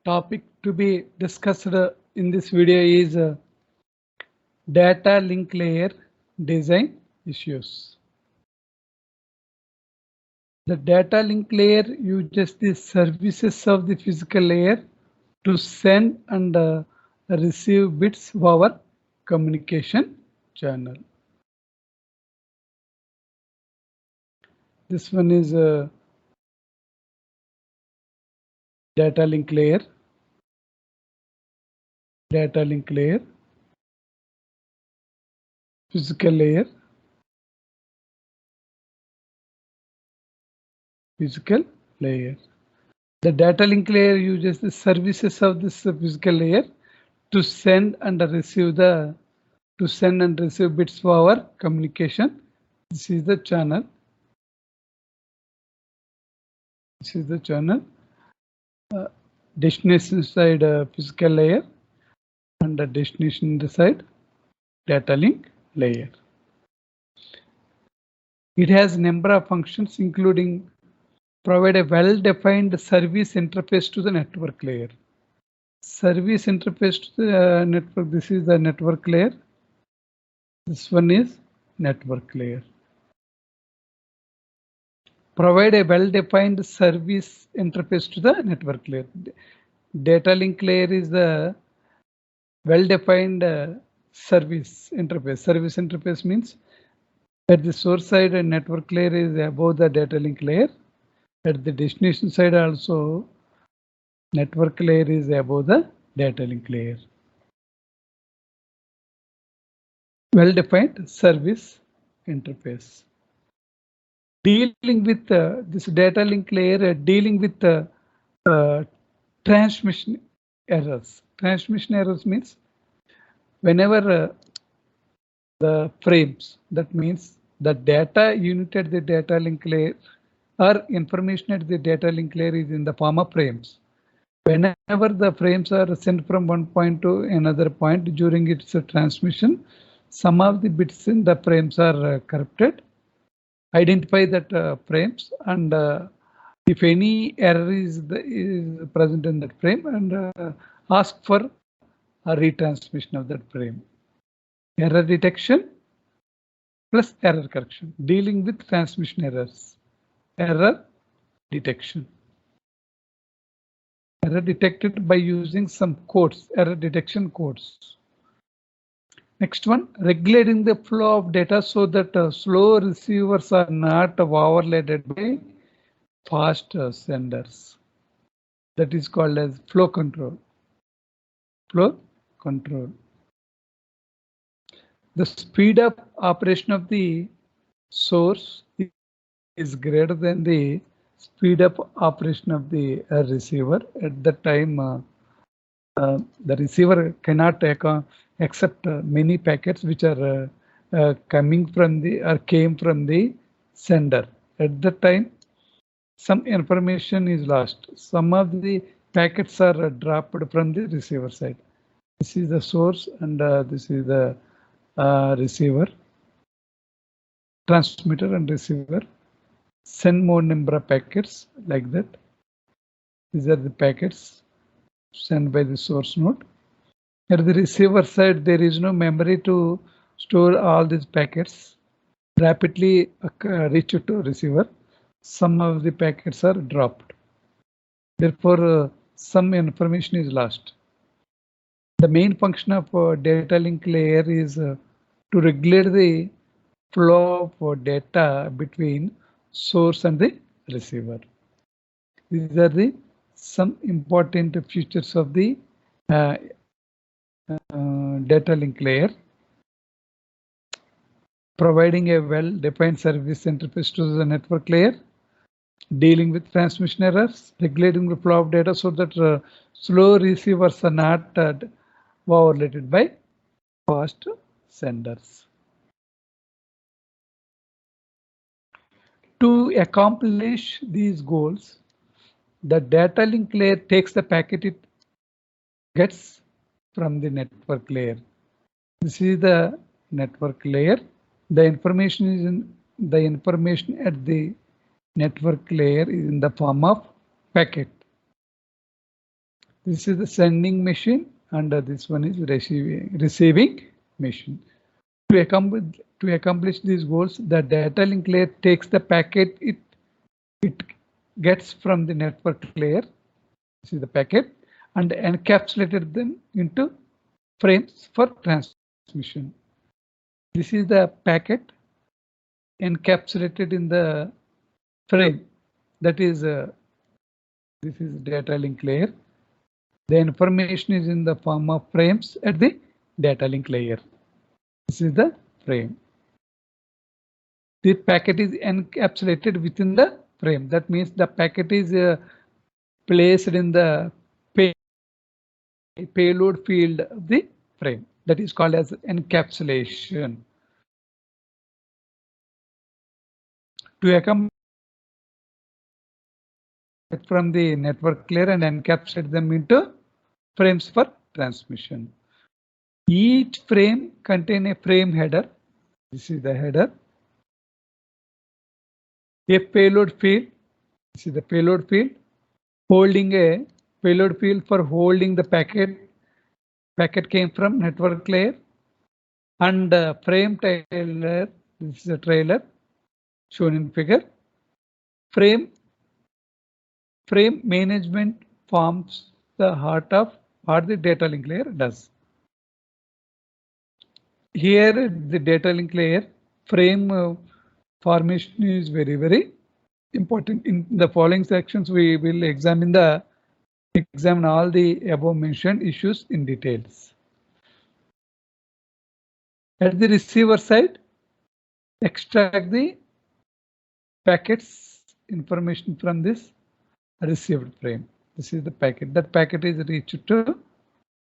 topic to be discussed in this video is data link layer design issues. The data link layer uses the services of the physical layer to send and receive bits over communication channel. This one is data link layer. Data link layer, physical layer, physical layer. The data link layer uses the services of this physical layer to send and receive bits for our communication. This is the channel. This is the channel. Destination side physical layer and the destination side data link layer. It has a number of functions including provide a well-defined service interface to the network layer. Service interface to the network. This is the network layer. This one is network layer. Provide a well-defined service interface to the network layer. Data link layer is the well-defined service interface. Service interface means at the source side and network layer is above the data link layer. At the destination side also network layer is above the data link layer. Well-defined service interface. Dealing with this data link layer, dealing with transmission errors. Transmission errors means whenever the frames, that means the data unit at the data link layer or information at the data link layer is in the form of frames. Whenever the frames are sent from one point to another point during its transmission, some of the bits in the frames are corrupted. Identify that frames and if any error is present in that frame and ask for a retransmission of that frame. Error detection plus error correction. Dealing with transmission errors. Error detection. Error detected by using some codes, error detection codes. Next one, regulating the flow of data so that slow receivers are not overloaded by fast senders. That is called as flow control. Flow control. The speed of operation of the source is greater than the speed of operation of the receiver. At that time, the receiver cannot accept many packets which are coming from the or came from the sender. At that time, some information is lost. Some of the packets are dropped from the receiver side. This is the source and this is the receiver. Transmitter and receiver. Send more number of packets like that. These are the packets sent by the source node. At the receiver side, there is no memory to store all these packets. Rapidly reach to receiver. Some of the packets are dropped. Therefore, some information is lost. The main function of data link layer is to regulate the flow of data between source and the receiver. These are the some important features of the data link layer. Providing a well-defined service interface to the network layer. Dealing with transmission errors. Regulating the flow of data so that slow receivers are not overloaded by fast senders. To accomplish these goals, the data link layer takes the packet it gets from the network layer. This is the network layer. The information is in the information at the network layer is in the form of packet. This is the sending machine, and this one is receiving machine. To accomplish these goals, the data link layer takes the packet it gets from the network layer. This is the packet, and encapsulated them into frames for transmission. This is the packet encapsulated in the frame. That is, this is data link layer. The information is in the form of frames at the data link layer. This is the frame. The packet is encapsulated within the frame. That means the packet is placed in the payload field of the frame. That is called as encapsulation. To accomplish from the network layer and encapsulate them into frames for transmission. Each frame contains a frame header. This is the header. A payload field. This is the payload field. Holding a payload field for holding the packet. Packet came from network layer. And frame trailer. This is a trailer shown in figure. Frame management forms the heart of what the data link layer does. Here, the data link layer frame formation is very important. In the following sections, we will examine all the above mentioned issues in details. At the receiver side, extract the packets information from this received frame. This is the packet. That packet is reached to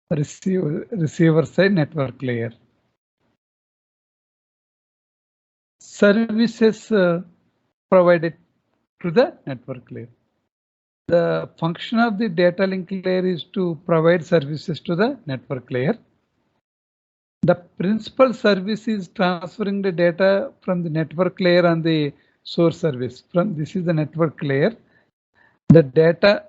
receiver side network layer. Services provided to the network layer. The function of the data link layer is to provide services to the network layer. The principal service is transferring the data from the network layer on the source service. This is the network layer. The data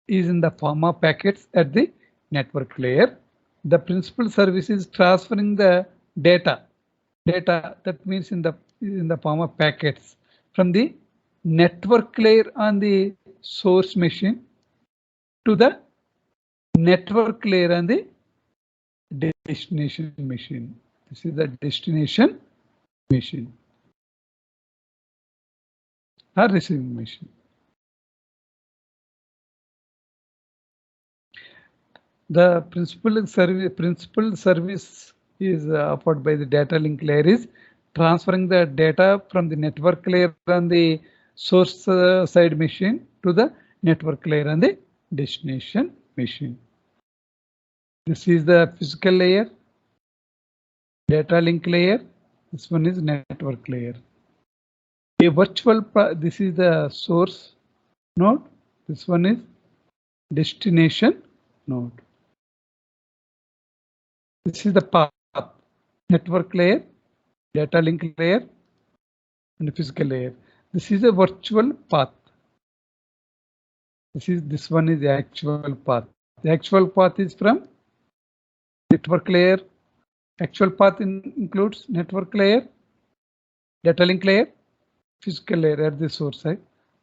is in the form of packets at the network layer. The principal service is transferring the data. That means in the form of packets from the network layer on the source machine to the network layer on the destination machine. This is the destination machine or receiving machine. The principal service is offered by the data link layer is transferring the data from the network layer on the source side machine to the network layer on the destination machine. This is the physical layer, data link layer. This one is network layer. A virtual, this is the source node. This one is destination node. This is the path, network layer, data link layer, and physical layer. This is a virtual path. This one is the actual path. The actual path is from network layer. Actual path includes network layer, data link layer, physical layer at the source side.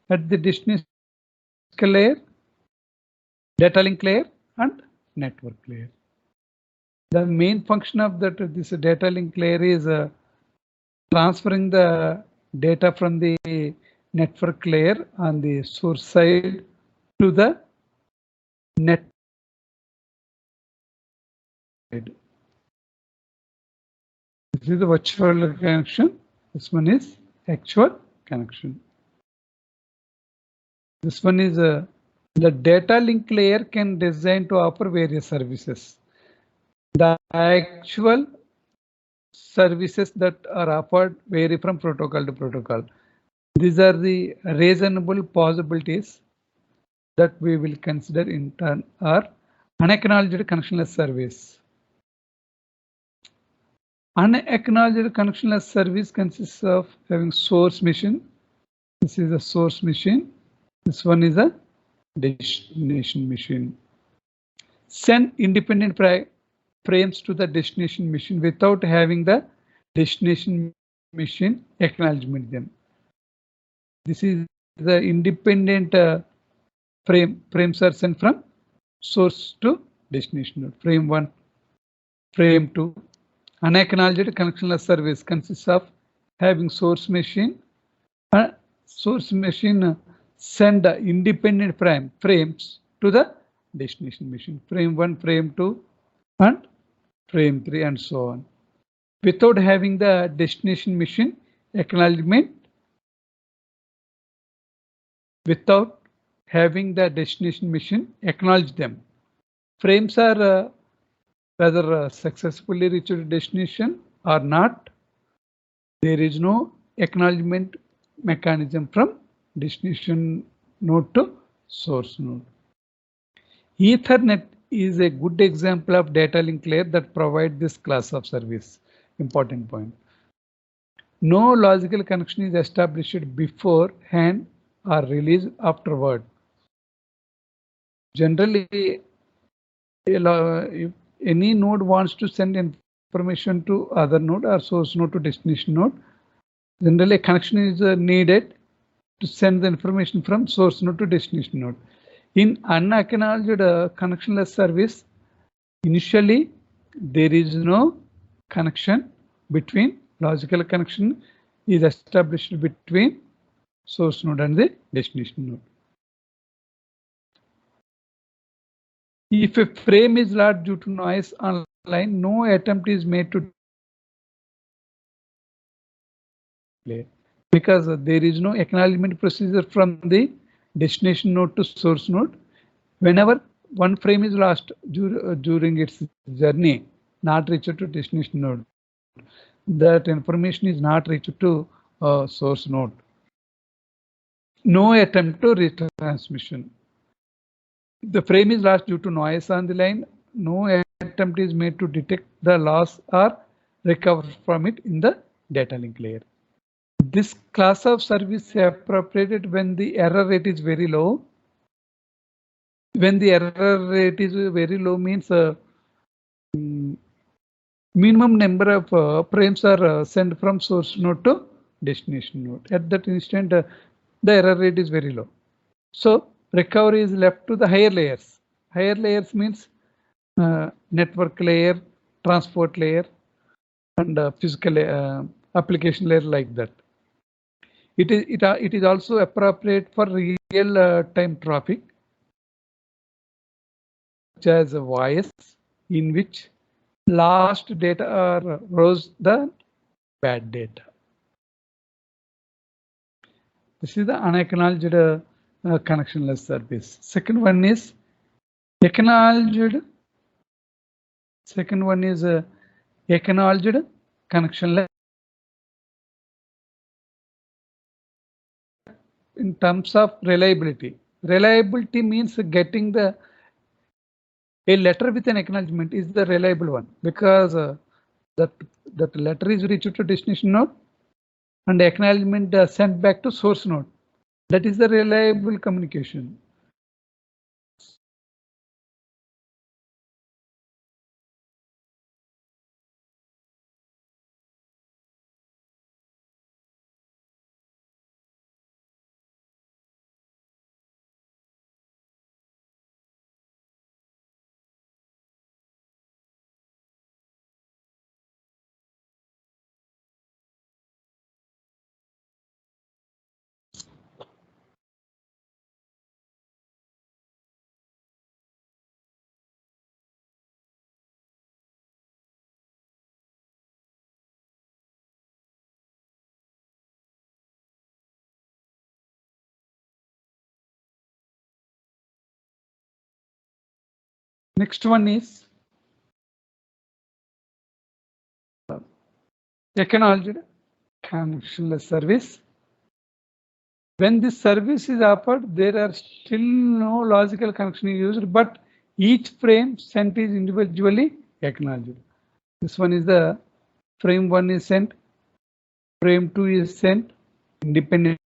At the destination layer, data link layer, and network layer. The main function of this data link layer is transferring the data from the network layer on the source side to the net. This is the virtual connection. This one is actual connection. This one is the data link layer can design to offer various services. The actual services that are offered vary from protocol to protocol. These are the reasonable possibilities that we will consider in turn are unacknowledged connectionless service. Unacknowledged connectionless service consists of having source machine. This is a source machine. This one is a destination machine. send independent frames to the destination machine without having the destination machine acknowledgement them. This is the independent frames are sent from source to destination node. Frame 1, frame 2. Unacknowledged connectionless service consists of having source machine send independent frames to the destination machine. Frame 1, frame 2, and frame 3, and so on. Without having the destination machine acknowledgement, without having the destination machine acknowledge them. Frames are whether successfully reached destination or not. There is no acknowledgement mechanism from destination node to source node. Ethernet is a good example of data link layer that provides this class of service. Important point. No logical connection is established beforehand or released afterward. Generally, if any node wants to send information to other node or source node to destination node, generally a connection is needed to send the information from source node to destination node. In unacknowledged connectionless service, initially there is no connection between logical connection is established between source node and the destination node. If a frame is lost due to noise online, no attempt is made to play because there is no acknowledgement procedure from the destination node to source node. Whenever one frame is lost during its journey, not reached to destination node, that information is not reached to source node. No attempt to retransmission. The frame is lost due to noise on the line. No attempt is made to detect the loss or recover from it in the data link layer. This class of service is appropriate when the error rate is very low. When the error rate is very low means minimum number of frames are sent from source node to destination node. At that instant, the error rate is very low. So recovery is left to the higher layers. Higher layers means network layer, transport layer, and physical application layer like that. It is also appropriate for real time traffic, such as voice, in which lost data are rose the bad data. This is the unacknowledged connectionless service. Second one is acknowledged. Second one is acknowledged connectionless. In terms of reliability, reliability means getting a letter with an acknowledgement is the reliable one, because that letter is reached to destination node and acknowledgement sent back to source node. That is the reliable communication. Next one is acknowledged connectionless service. When this service is offered, there are still no logical connection used, but each frame sent is individually acknowledged. This one is the frame 1 is sent, frame 2 is sent independently,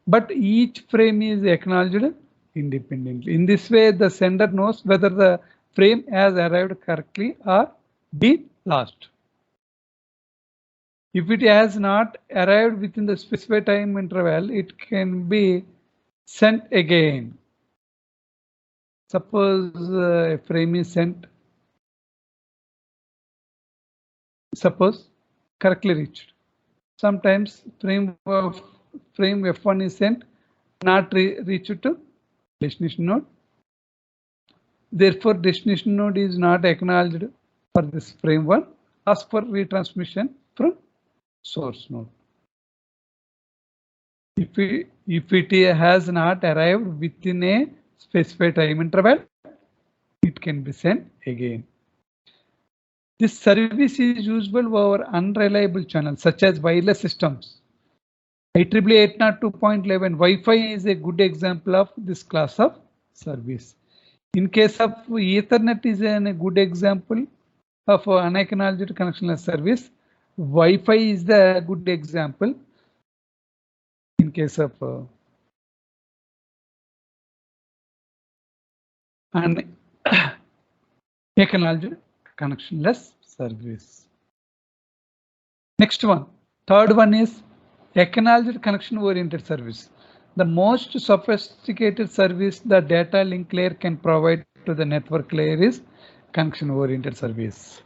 but each frame is acknowledged independently. In this way, the sender knows whether the frame has arrived correctly or been lost. If it has not arrived within the specified time interval, it can be sent again. Suppose a frame is sent, suppose correctly reached. Sometimes frame F1 is sent, not reached to destination node. Therefore, destination node is not acknowledged for this frame 1. Ask for retransmission from source node. If it has not arrived within a specified time interval, it can be sent again. This service is usable over unreliable channels such as wireless systems. IEEE 802.11 Wi-Fi is a good example of this class of service. In case of Ethernet is a good example of unacknowledged connectionless service. Wi-Fi is the good example in case of unacknowledged connectionless service. Next one, third one is acknowledged connection oriented service. The most sophisticated service the data link layer can provide to the network layer is connection oriented service.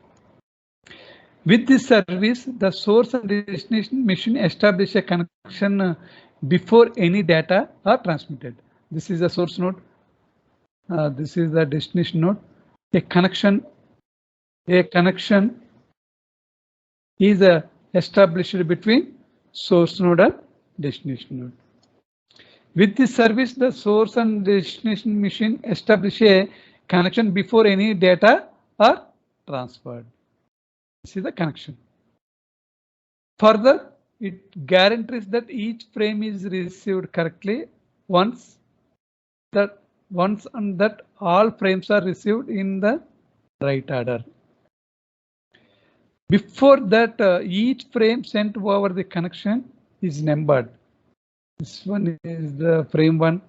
With this service, the source and destination machine establish a connection before any data are transmitted. This is the source node. This is the destination node. A connection is established between source node and destination node. With this service, the source and destination machine establish a connection before any data are transferred. This is the connection. Further, it guarantees that each frame is received correctly once and that all frames are received in the right order. Before that, each frame sent over the connection is numbered. This one is the frame 1,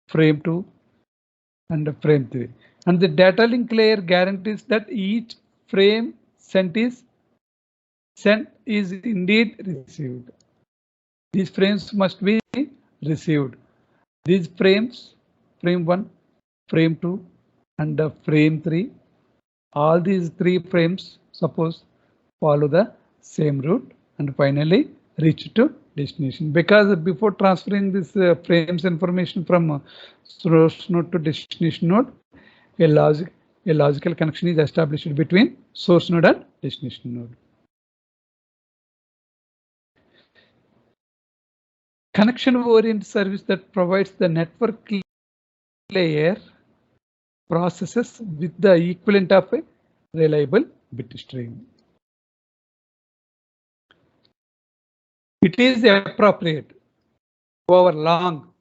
frame 2, and frame 3. And the data link layer guarantees that each frame sent is indeed received. These frames must be received. These frames, frame 1, frame 2, and frame 3, all these 3 frames suppose follow the same route and finally reach to destination. Because before transferring this frames information from source node to destination node, a logical connection is established between source node and destination node. Connection-oriented service that provides the network layer processes with the equivalent of a reliable bit stream. It is appropriate over long,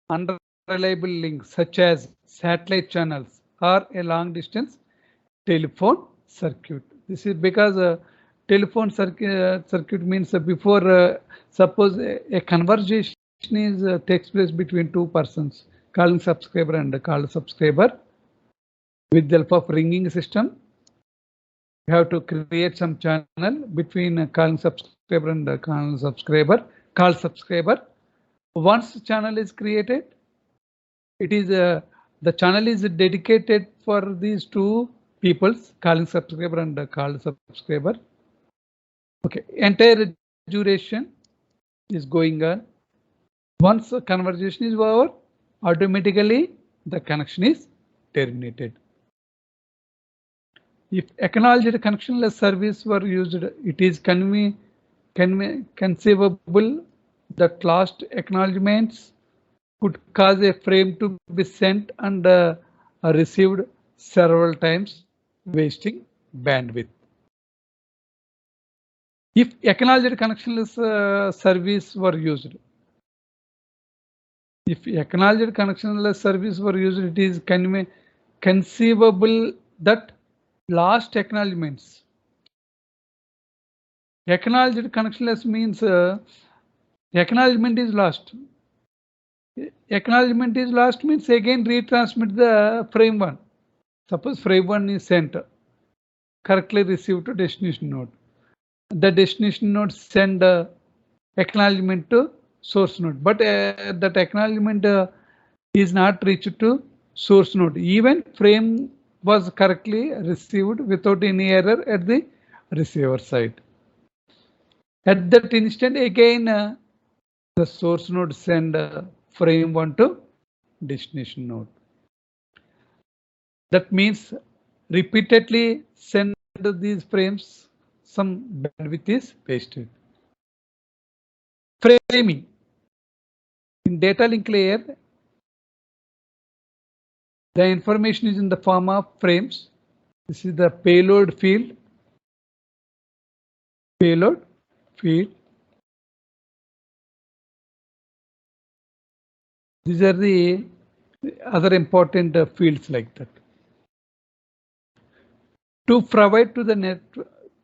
unreliable links such as satellite channels or a long distance telephone circuit. This is because telephone circuit means before suppose a conversation is takes place between 2 persons, calling subscriber and called subscriber. With the help of ringing system, you have to create some channel between calling subscriber and call subscriber. Once the channel is created, it is the channel is dedicated for these 2 peoples, calling subscriber and called subscriber. Okay, entire duration is going on. Once the conversation is over, automatically the connection is terminated. If acknowledged connectionless service were used, it is conceivable that lost acknowledgements could cause a frame to be sent and received several times, wasting bandwidth. If acknowledged connectionless service were used, it is conceivable that lost acknowledgements. Acknowledged connectionless means acknowledgement is lost. Acknowledgement is lost means again retransmit the frame 1. Suppose frame 1 is sent, correctly received to destination node. The destination node send acknowledgement to source node, but that acknowledgement is not reached to source node. Even frame was correctly received without any error at the receiver side. At that instant, again the source node send frame 1 to destination node. That means repeatedly send these frames, some bandwidth is wasted. Framing. In data link layer, the information is in the form of frames. This is the payload field. Payload field. These are the other important fields like that. To provide to the net,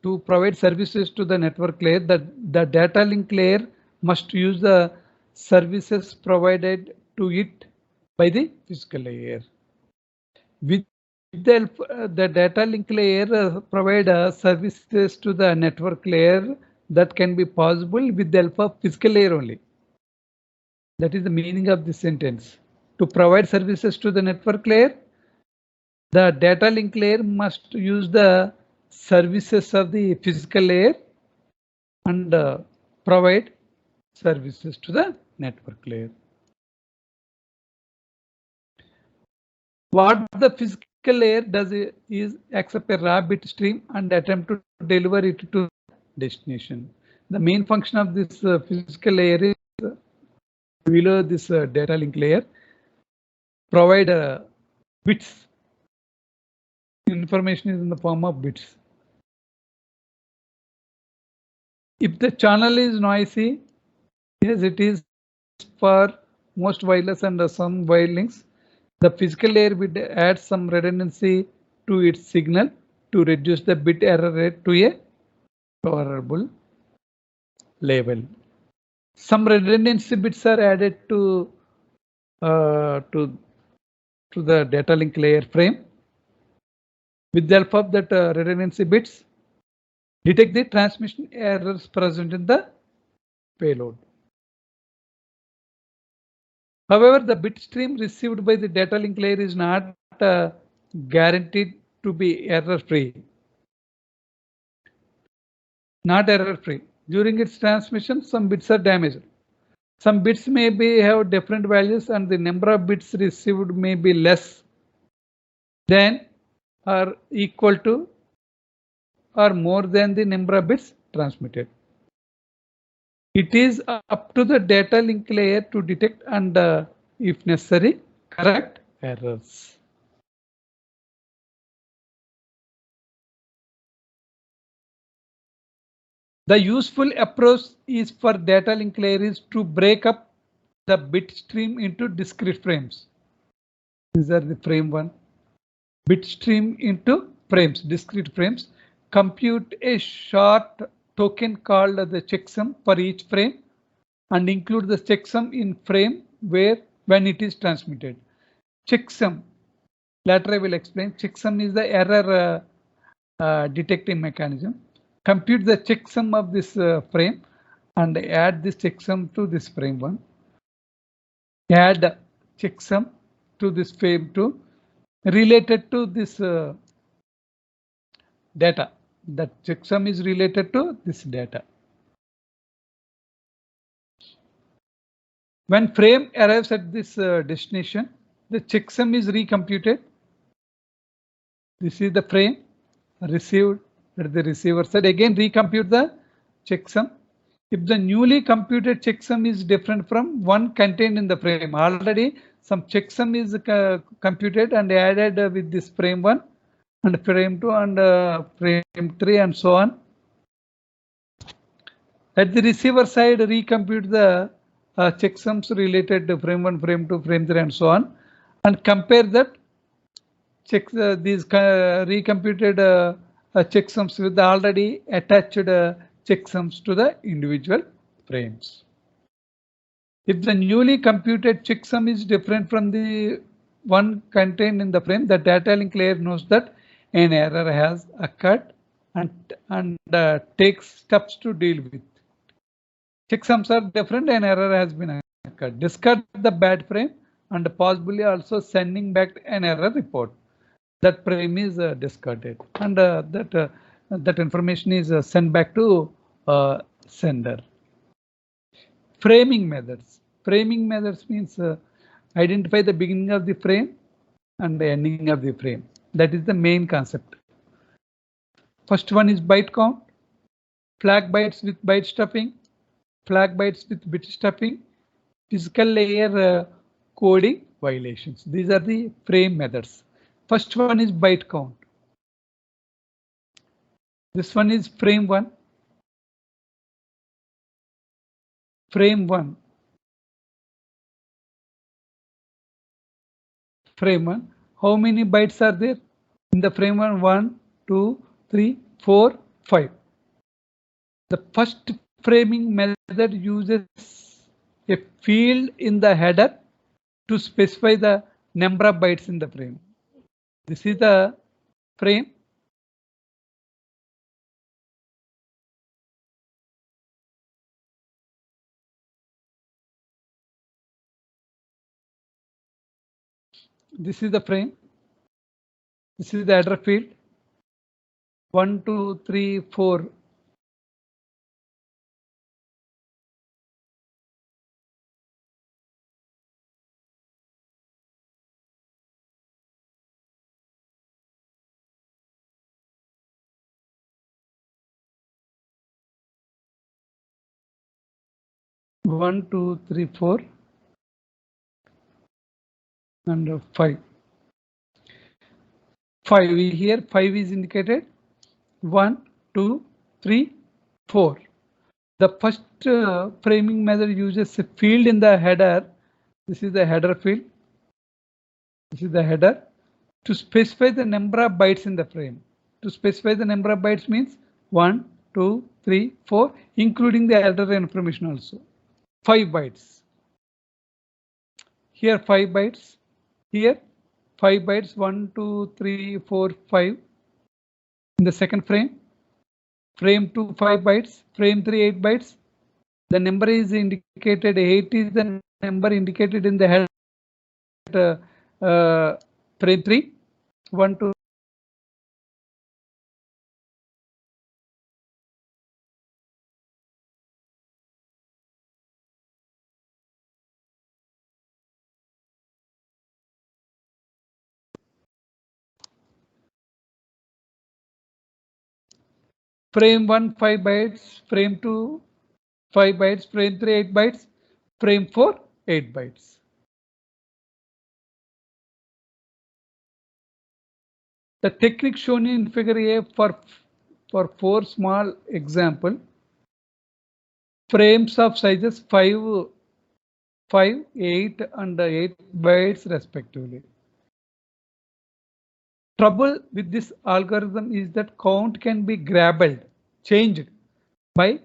to provide services to the network layer, the data link layer must use the services provided to it by the physical layer. With the data link layer provide services to the network layer that can be possible with the help of physical layer only. That is the meaning of this sentence. To provide services to the network layer, the data link layer must use the services of the physical layer and provide services to the network layer. What the physical layer does is accept a raw bit stream and attempt to deliver it to destination. The main function of this physical layer is below this data link layer, provide bits. Information is in the form of bits. If the channel is noisy, as it is for most wireless and some wire links, the physical layer will add some redundancy to its signal to reduce the bit error rate to a tolerable level. Some redundancy bits are added to the data link layer frame. With the help of that redundancy bits, detect the transmission errors present in the payload. However, the bit stream received by the data link layer is not guaranteed to be error-free. Not error-free. During its transmission, some bits are damaged. Some bits may have different values and the number of bits received may be less than or equal to or more than the number of bits transmitted. It is up to the data link layer to detect and, if necessary, correct errors. The useful approach is for data link layer is to break up the bit stream into discrete frames. These are the frame 1. Bit stream into frames, discrete frames. Compute a short token called the checksum for each frame and include the checksum in frame when it is transmitted. Checksum, later I will explain. Checksum is the error detecting mechanism. Compute the checksum of this frame and add this checksum to this frame 1. Add checksum to this frame 2 related to this data. That checksum is related to this data. When frame arrives at this destination, the checksum is recomputed. This is the frame received at the receiver side. Again, recompute the checksum. If the newly computed checksum is different from one contained in the frame, already some checksum is computed and added with this frame 1 and frame 2 and frame 3 and so on. At the receiver side, recompute the checksums related to frame 1, frame 2, frame 3 and so on, and compare that these recomputed checksums with the already attached checksums to the individual frames. If the newly computed checksum is different from the one contained in the frame, the data link layer knows that an error has occurred and takes steps to deal with. Checksums are different, an error has been occurred. Discard the bad frame and possibly also sending back an error report. That frame is discarded, and that information is sent back to sender. Framing methods. Framing methods means identify the beginning of the frame and the ending of the frame. That is the main concept. First one is byte count, flag bytes with byte stuffing, flag bytes with bit stuffing, physical layer coding violations. These are the frame methods. First one is byte count. This one is frame 1. Frame 1. Frame 1. How many bytes are there in the frame 1? 1, 2, 3, 4, 5. The first framing method uses a field in the header to specify the number of bytes in the frame. This is the frame. This is the frame. This is the header field. 1, 2, 3, 4. One, two, three, 4, and 5. 5 here. 5 is indicated. 1, 2, 3, 4. The first framing method uses a field in the header. This is the header field. This is the header to specify the number of bytes in the frame. To specify the number of bytes means 1, 2, 3, 4, including the header information also. 5 bytes. Here 5 bytes. Here 5 bytes. 1, 2, 3, 4, 5. In the second frame. Frame 2 5 bytes. Frame 3 8 bytes. The number is indicated. 8 is the number indicated in the header. Frame 3. 1, 2. Frame 1 5 bytes, frame 2 5 bytes, frame 3 8 bytes, frame 4 8 bytes. The technique shown in figure A for 4 small example, frames of sizes 5, 8 and 8 bytes respectively. Trouble with this algorithm is that count can be changed by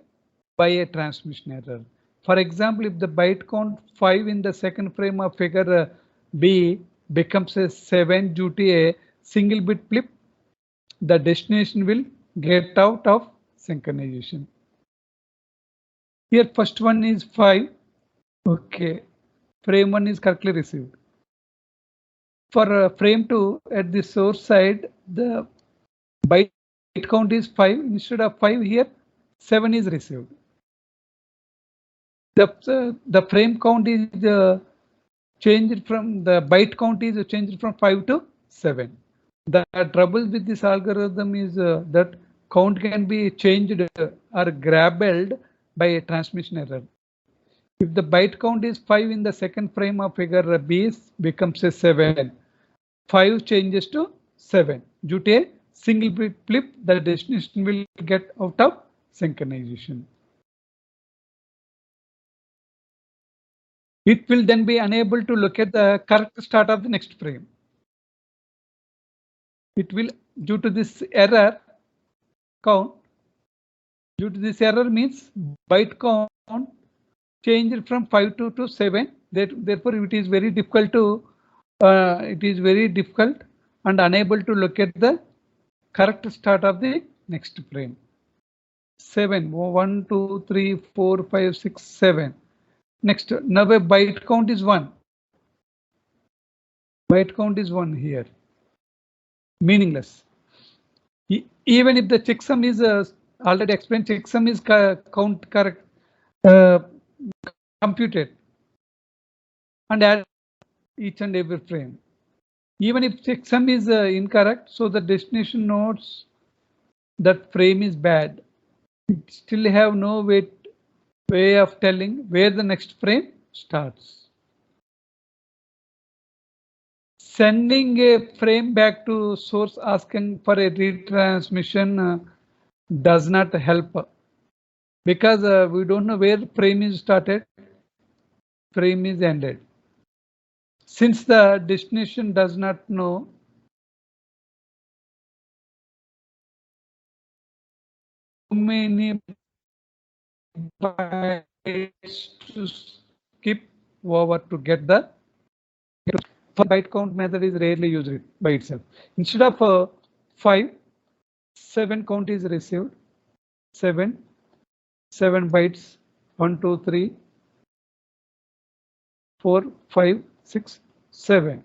a transmission error. For example, if the byte count 5 in the second frame of figure B becomes a 7 due to a single bit flip, the destination will get out of synchronization. Here first one is 5. Okay, frame 1 is correctly received. For frame 2 at the source side, the byte count is 5. Instead of 5 here, 7 is received. The frame count is changed from the byte count is changed from 5 to 7. The trouble with this algorithm is that count can be changed or grabbled by a transmission error. If the byte count is 5 in the second frame of figure B becomes a 7. 5 changes to 7 due to a single bit flip. The destination will get out of synchronization. It will then be unable to look at the correct start of the next frame. It will, due to this error count, due to this error means byte count changed from 5 to 7. Therefore, it is very difficult to and unable to locate the correct start of the next frame. 7, 1, 2, 3, 4, 5, 6, 7. Next, now a byte count is 1. Byte count is 1 here. Meaningless. Even if the checksum is already explained, checksum is count correct computed and add each and every frame. Even if checksum is incorrect, so the destination nodes that frame is bad. It still have no way of telling where the next frame starts. Sending a frame back to source asking for a retransmission does not help because we don't know where frame is started, frame is ended. Since the destination does not know, how many bytes to skip over to get the byte count method is rarely used by itself. Instead of 5, 7 count is received. 7 bytes. 1, 2, 3, 4, 5, 6, 7.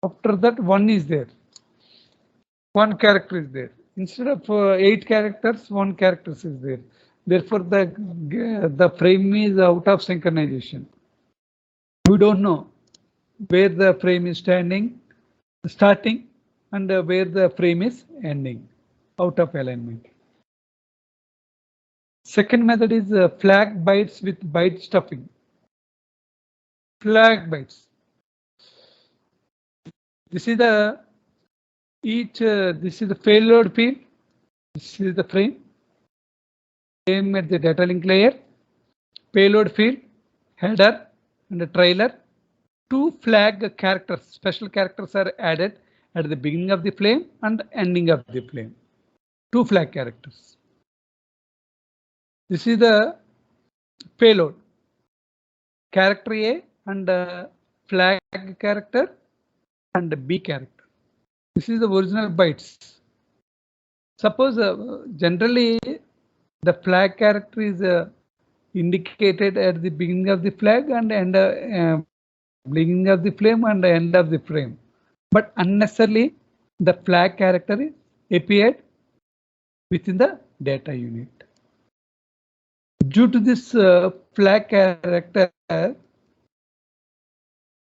After that, 1 is there. 1 character is there. Instead of 8 characters, 1 character is there. Therefore, the frame is out of synchronization. We don't know where the frame is starting, and where the frame is ending, out of alignment. Second method is flag bytes with byte stuffing. Flag bytes. This is the this is the payload field. This is the frame. Frame at the data link layer. Payload field, header, and a trailer. 2 flag characters, special characters are added at the beginning of the frame and ending of the frame. 2 flag characters. This is the payload. Character A and flag character and B character. This is the original bytes. Suppose generally the flag character is indicated at the beginning of the flag and beginning of the frame and the end of the frame, but unnecessarily the flag character appeared within the data unit. Due to this flag character,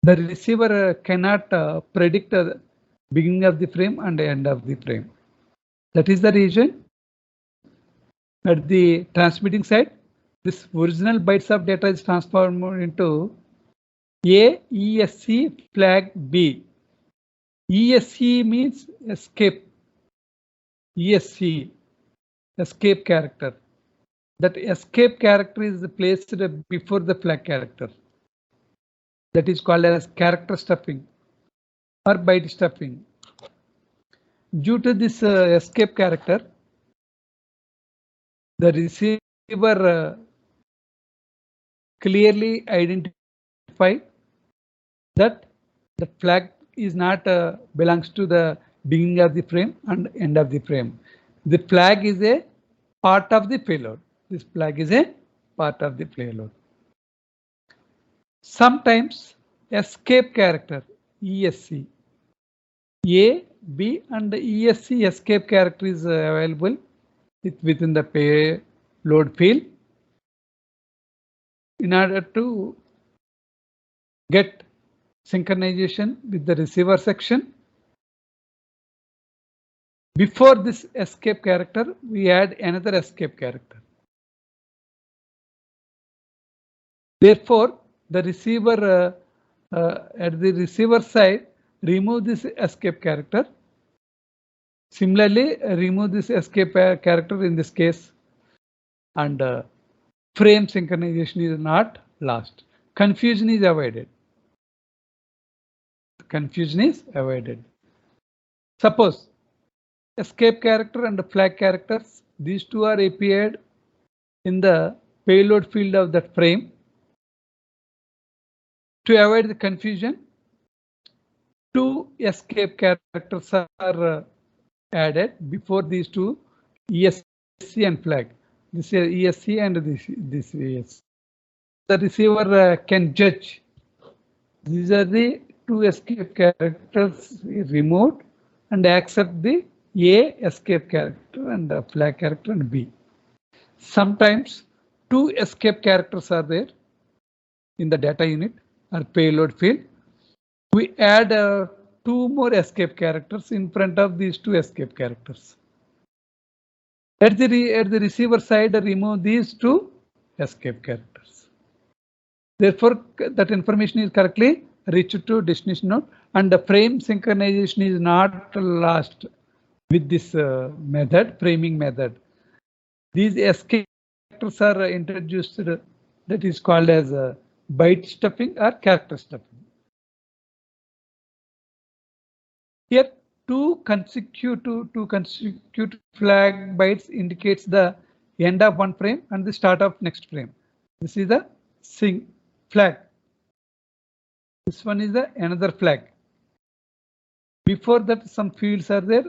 the receiver cannot predict the beginning of the frame and the end of the frame. That is the reason at the transmitting side, this original bytes of data is transformed into A ESC flag B. ESC means escape. ESC, escape character. That escape character is placed before the flag character. That is called as character stuffing or byte stuffing. Due to this escape character, the receiver clearly identified that the flag is not belongs to the beginning of the frame and end of the frame. The flag is a part of the payload. This flag is a part of the payload. Sometimes escape character ESC, A, B, and ESC escape character is available within the payload field in order to get synchronization with the receiver section. Before this escape character, we add another escape character. Therefore, the receiver at the receiver side, remove this escape character. Similarly, remove this escape character in this case, and frame synchronization is not lost. Confusion is avoided. Confusion is avoided. Suppose escape character and flag characters, these two are appeared in the payload field of that frame. To avoid the confusion, two escape characters are added before these two, ESC and flag. This is ESC and this ESC. The receiver can judge. These are the two escape characters removed and accept the A escape character and flag character and B. Sometimes two escape characters are there in the data unit or payload field. We add two more escape characters in front of these two escape characters. At the receiver side, remove these two escape characters. Therefore, that information is correctly reached to destination node, and the frame synchronization is not lost with this method, framing method. These escape characters are introduced, that is called as byte stuffing or character stuffing. Here, two consecutive flag bytes indicates the end of one frame and the start of next frame. This is the flag. This one is the another flag. Before that, some fields are there.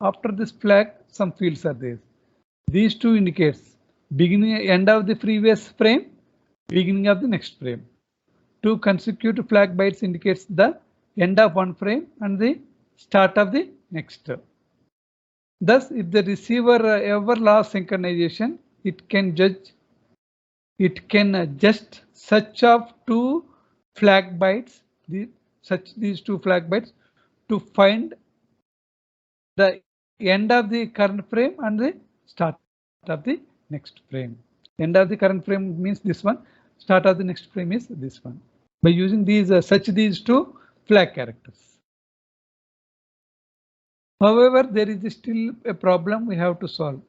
After this flag, some fields are there. These two indicates beginning, end of the previous frame, beginning of the next frame. Two consecutive flag bytes indicates the end of one frame and the start of the next. Thus, if the receiver ever lost synchronization, it can just search of two flag bytes, these two flag bytes to find the end of the current frame and the start of the next frame. End of the current frame means this one. Start of the next frame is this one. By using these these two flag characters. However, there is still a problem we have to solve.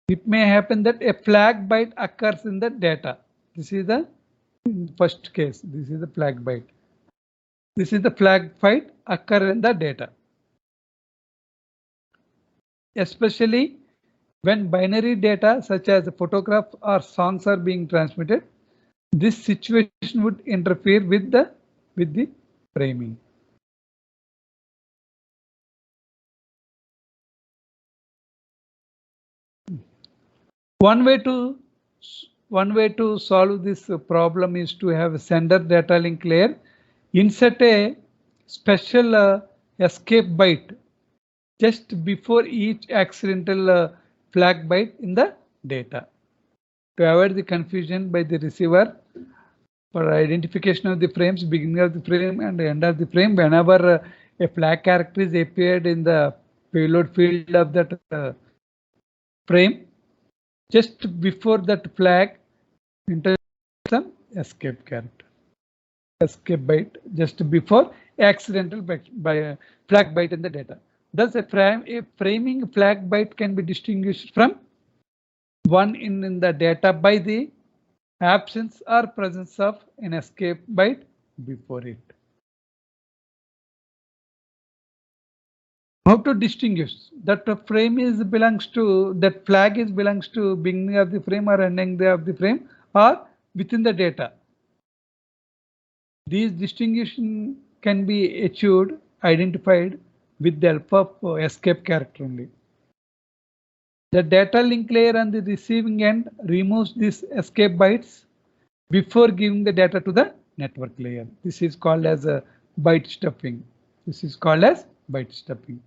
It may happen that a flag byte occurs in the data. This is the first case. This is the flag byte. This is the flag byte occur in the data. Especially when binary data such as photographs or songs are being transmitted, this situation would interfere with the framing. One way to solve this problem is to have a sender data link layer insert a special escape byte just before each accidental flag byte in the data. To avoid the confusion by the receiver for identification of the frames, beginning of the frame and end of the frame, whenever a flag character is appeared in the payload field of that frame, just before that flag, enter some escape character, escape byte just before accidental flag byte in the data. Thus, a framing flag byte can be distinguished from one in the data by the absence or presence of an escape byte before it. How to distinguish that a frame belongs to that flag belongs to beginning of the frame or ending of the frame or within the data. These distinction can be achieved, identified with the help of escape character only. The data link layer on the receiving end removes these escape bytes before giving the data to the network layer. This is called as a byte stuffing. This is called as byte stuffing.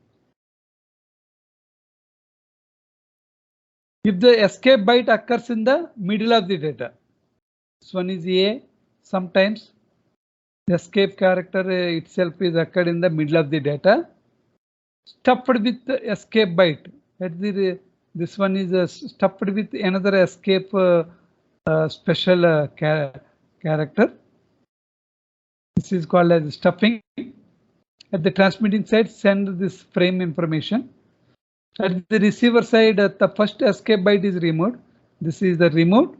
If the escape byte occurs in the middle of the data, this one is A. Sometimes the escape character itself is occurred in the middle of the data, stuffed with the escape byte. This one is stuffed with another escape special character. This is called as stuffing. At the transmitting side, send this frame information. At the receiver side, the first escape byte is removed. This is the removed,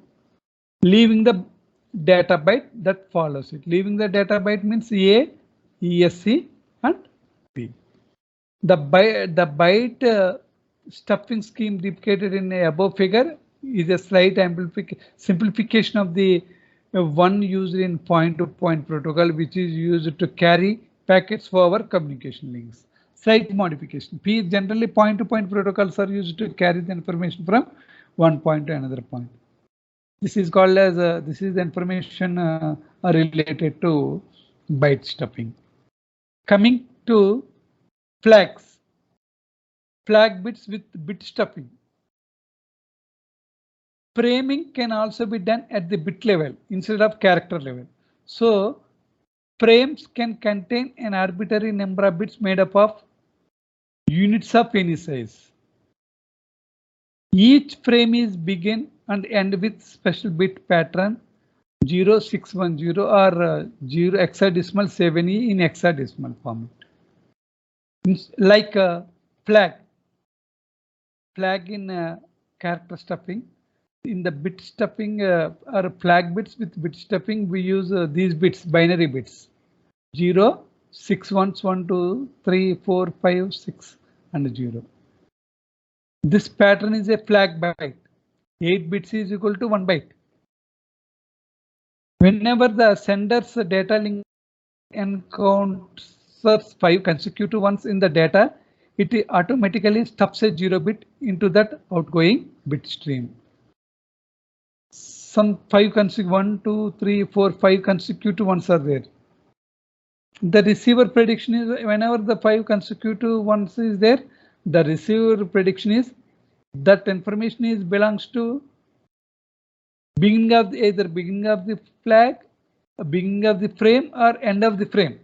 leaving the data byte that follows it. Leaving the data byte means A, ESC, and B. The byte stuffing scheme depicted in the above figure is a slight simplification of the one used in point-to-point protocol, which is used to carry packets for our communication links. Slight modification. P generally point-to-point protocols are used to carry the information from one point to another point. This is called as this is the information related to byte stuffing. Coming to flags, flag bits with bit stuffing. Framing can also be done at the bit level instead of character level. So frames can contain an arbitrary number of bits made up of units of any size. Each frame is begin and end with special bit pattern 0610 or 0 hexadecimal 7E in hexadecimal format. Like a flag in character stuffing. In the bit stuffing or flag bits with bit stuffing, we use these bits, binary bits 0, 6 ones, 1, 2, 3, 4, 5, 6 and 0. This pattern is a flag byte. 8 bits is equal to 1 byte. Whenever the sender's data link encounters 5 consecutive ones in the data, it automatically stuffs a 0 bit into that outgoing bit stream. Some 5 consecutive 1, 2, 3, 4, 5 consecutive ones are there. The receiver prediction is whenever the 5 consecutive ones is there, the receiver prediction is that information is belongs to beginning of the, either beginning of the flag, beginning of the frame or end of the frame.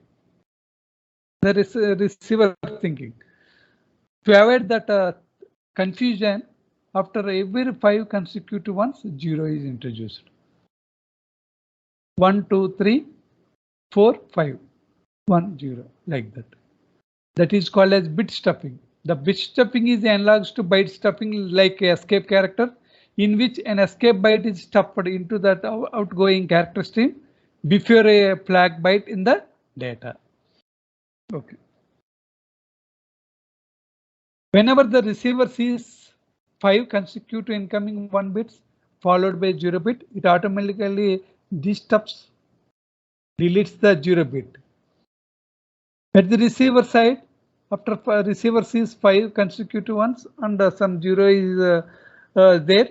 There is a receiver thinking. To avoid that confusion, after every 5 consecutive ones, 0 is introduced. 1, 2, 3, 4, 5, 1, 0, like that. That is called as bit stuffing. The bit stuffing is analogous to byte stuffing, like a escape character, in which an escape byte is stuffed into that outgoing character stream before a flag byte in the data. Okay. Whenever the receiver sees 5 consecutive incoming 1 bits followed by 0 bit, it automatically destuffs, deletes the 0 bit. At the receiver side, after receiver sees 5 consecutive ones and some 0 is there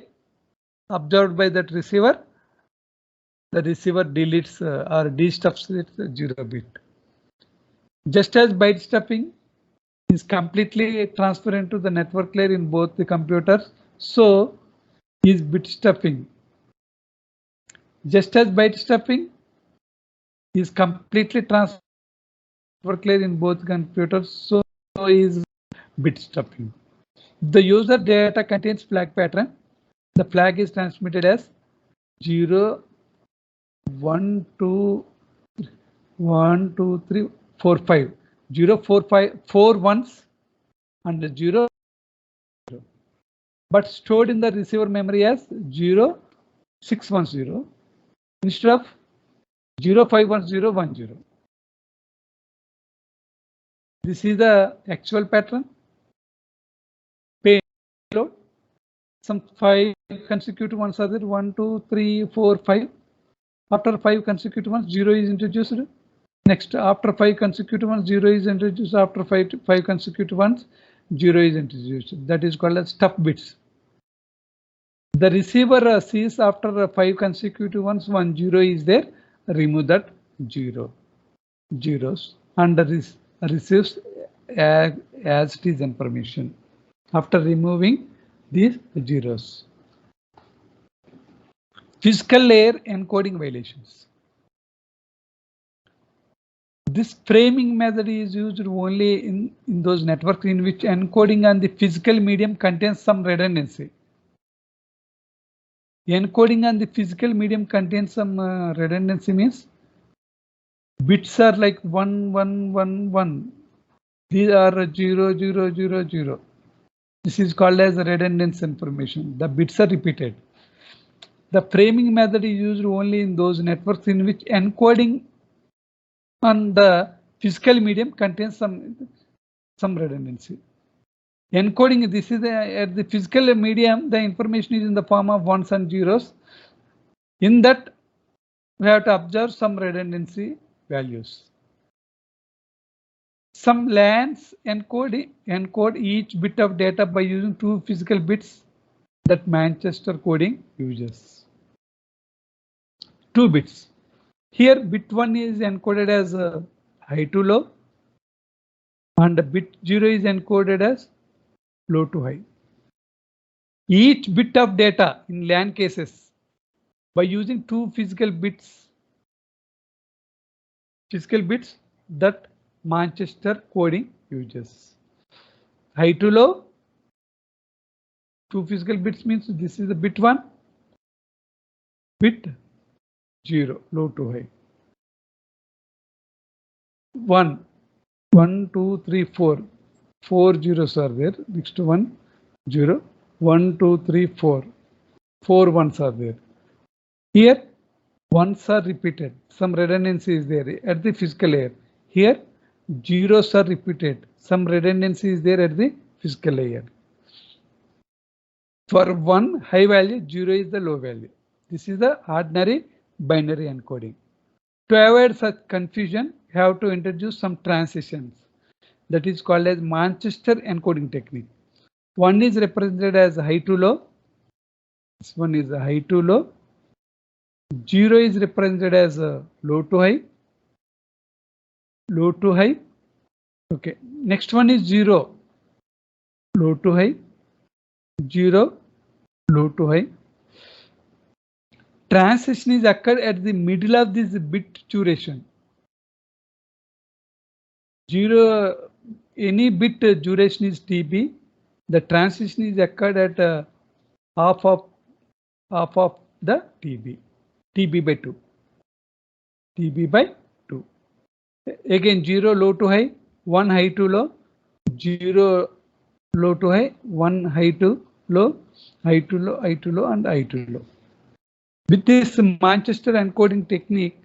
observed by that receiver, the receiver deletes or destuffs it 0 bit. Just as byte stuffing is completely transparent to the network layer in both the computers, so is bit stuffing. Just as byte stuffing is completely transparent network layer in both computers, so is bit stuffing. The user data contains flag pattern. The flag is transmitted as 0, 1, 2, 1, 2, 3, 4, 5. 0, 4, 5, 4 ones and 0, but stored in the receiver memory as 0, 610 instead of 0, 510, 10. This is the actual pattern. Payload. Some 5 consecutive ones are there. 1, 2, 3, 4, 5. After 5 consecutive ones, 0 is introduced. Next, after 5 consecutive ones, 0 is introduced. After 5 consecutive ones, 0 is introduced. That is called as stuff bits. The receiver sees after 5 consecutive ones, 1 0 is there. Remove that 0, zeros, and receives as it is information after removing these zeros. Physical layer encoding violations. This framing method is used only in those networks in which encoding on the physical medium contains some redundancy. Encoding on the physical medium contains some redundancy means bits are like 1, 1, 1, 1. These are 0, 0, 0, 0. This is called as redundant information. The bits are repeated. The framing method is used only in those networks in which encoding on the physical medium contains some redundancy. Encoding, this is at the physical medium, the information is in the form of ones and zeros. In that we have to observe some redundancy values. Some LANs encode each bit of data by using 2 physical bits that Manchester coding uses. 2 bits. Here bit 1 is encoded as high to low and bit 0 is encoded as low to high. Each bit of data in LAN cases by using 2 physical bits that Manchester coding uses. High to low, 2 physical bits means this is the bit 1, bit 0, low to high. 1, 1, 2, 3, 4. 4 zeros are there. Next to 1, 0. 1, 2, 3, 4. 4 ones are there. Here, ones are repeated. Some redundancy is there at the physical layer. Here, zeros are repeated. Some redundancy is there at the physical layer. For 1 high value, 0 is the low value. This is the ordinary binary encoding. To avoid such confusion, you have to introduce some transitions. That is called as Manchester encoding technique. One is represented as high to low. This one is high to low. 0 is represented as low to high. Low to high. Okay. Next one is 0. Low to high. 0. Low to high. Transition is occurred at the middle of this bit duration. 0, any bit duration is TB. The transition is occurred at half of the TB. TB by 2. TB by 2. Again 0 low to high, 1 high to low, 0 low to high, 1 high to low, high to low, high to low, and high to low. With this Manchester encoding technique,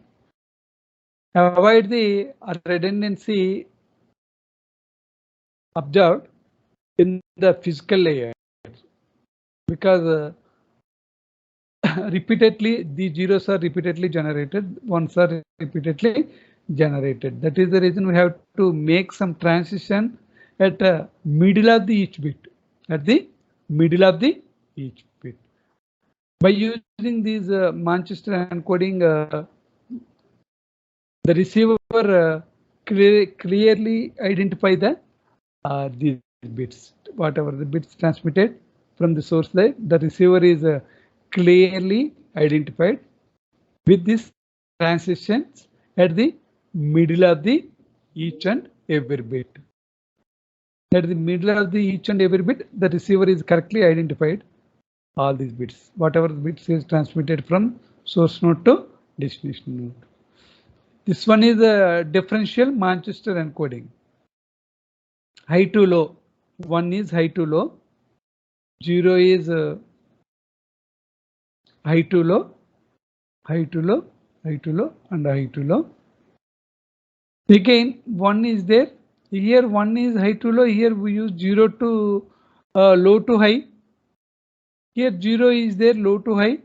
avoid the redundancy observed in the physical layer, because repeatedly the zeros are repeatedly generated, ones are repeatedly generated. That is the reason we have to make some transition at the middle of the each bit. At the middle of the each bit. By using these Manchester encoding, the receiver clearly identify these bits. Whatever the bits transmitted from the source line, the receiver is clearly identified with these transitions at the middle of the each and every bit. At the middle of the each and every bit, the receiver is correctly identified all these bits. Whatever the bits is transmitted from source node to destination node. This one is a differential Manchester encoding. High to low. 1 is high to low. 0 is high to low, high to low, high to low, and high to low. Again, 1 is there. Here 1 is high to low. Here we use 0 to low to high. Here 0 is there, low to high.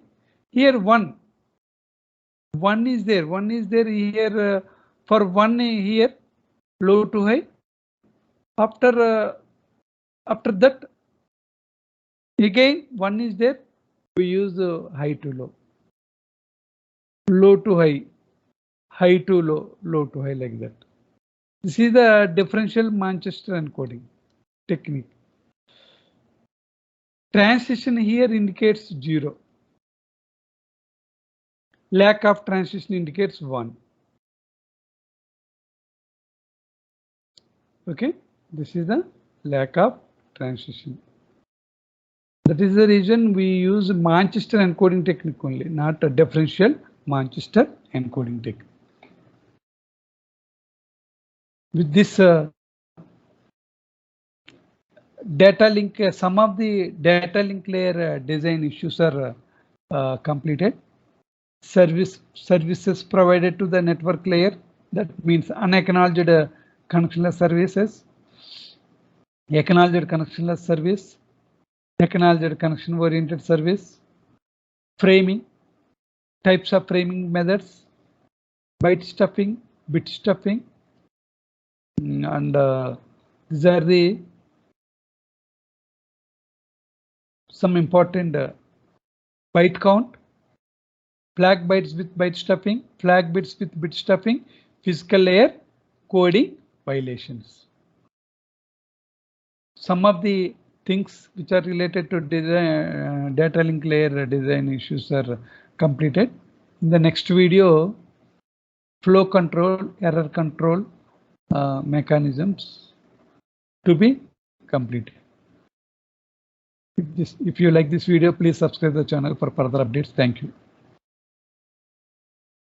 Here 1. 1 is there. 1 is there here for 1 here, low to high. After that, again 1 is there. We use high to low, low to high, high to low, low to high, like that. This is the differential Manchester encoding technique. Transition here indicates 0. Lack of transition indicates 1. Okay, this is the lack of transition. That is the reason we use Manchester encoding technique only, not a differential Manchester encoding technique. With this data link, some of the data link layer design issues are completed. Services provided to the network layer, that means unacknowledged connectionless services, acknowledged connectionless service, acknowledged connection oriented service, framing, types of framing methods, byte stuffing, bit stuffing, and these are the some important byte count, flag bytes with byte stuffing, flag bits with bit stuffing, physical layer, coding violations. Some of the things which are related to design, data link layer design issues are completed. In the next video, flow control, error control mechanisms to be completed. If you like this video, please subscribe the channel for further updates. Thank you.